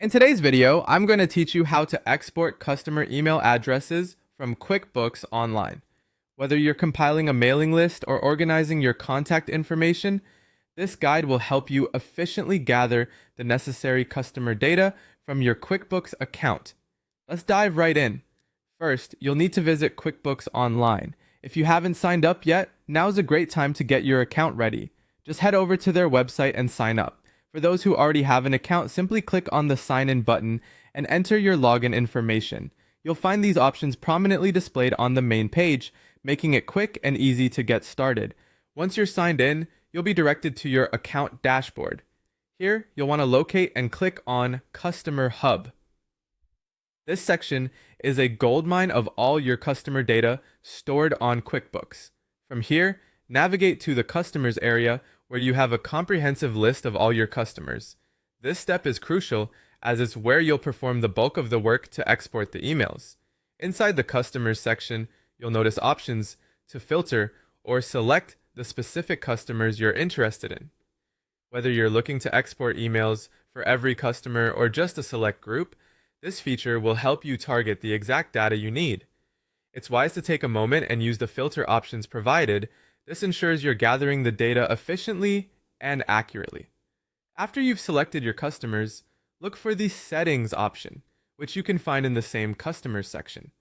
In today's video, I'm going to teach you how to export customer email addresses from QuickBooks Online. Whether you're compiling a mailing list or organizing your contact information, this guide will help you efficiently gather the necessary customer data from your QuickBooks account. Let's dive right in. First, you'll need to visit QuickBooks Online. If you haven't signed up yet, now's a great time to get your account ready. Just head over to their website and sign up. For those who already have an account, simply click on the Sign In button and enter your login information. You'll find these options prominently displayed on the main page, making it quick and easy to get started. Once you're signed in, you'll be directed to your account dashboard. Here, you'll want to locate and click on Customer Hub. This section is a goldmine of all your customer data stored on QuickBooks. From here, navigate to the Customers area where you have a comprehensive list of all your customers. This step is crucial as it's where you'll perform the bulk of the work to export the emails. Inside the Customers section, you'll notice options to filter or select the specific customers you're interested in. Whether you're looking to export emails for every customer or just a select group, this feature will help you target the exact data you need. It's wise to take a moment and use the filter options provided. This ensures you're gathering the data efficiently and accurately. After you've selected your customers, look for the Settings option, which you can find in the same Customers section.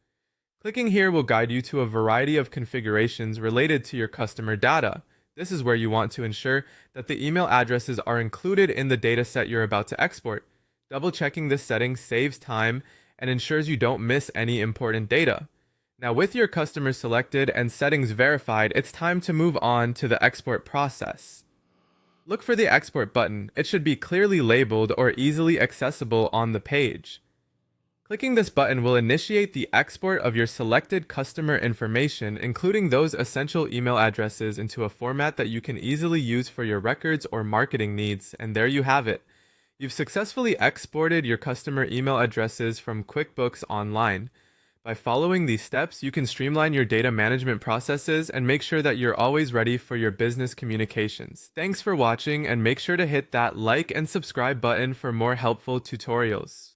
Clicking here will guide you to a variety of configurations related to your customer data. This is where you want to ensure that the email addresses are included in the dataset you're about to export. Double-checking this setting saves time and ensures you don't miss any important data. Now, with your customers selected and settings verified, it's time to move on to the export process. Look for the Export button. It should be clearly labeled or easily accessible on the page. Clicking this button will initiate the export of your selected customer information, including those essential email addresses, into a format that you can easily use for your records or marketing needs. And there you have it. You've successfully exported your customer email addresses from QuickBooks Online. By following these steps, you can streamline your data management processes and make sure that you're always ready for your business communications. Thanks for watching, and make sure to hit that like and subscribe button for more helpful tutorials.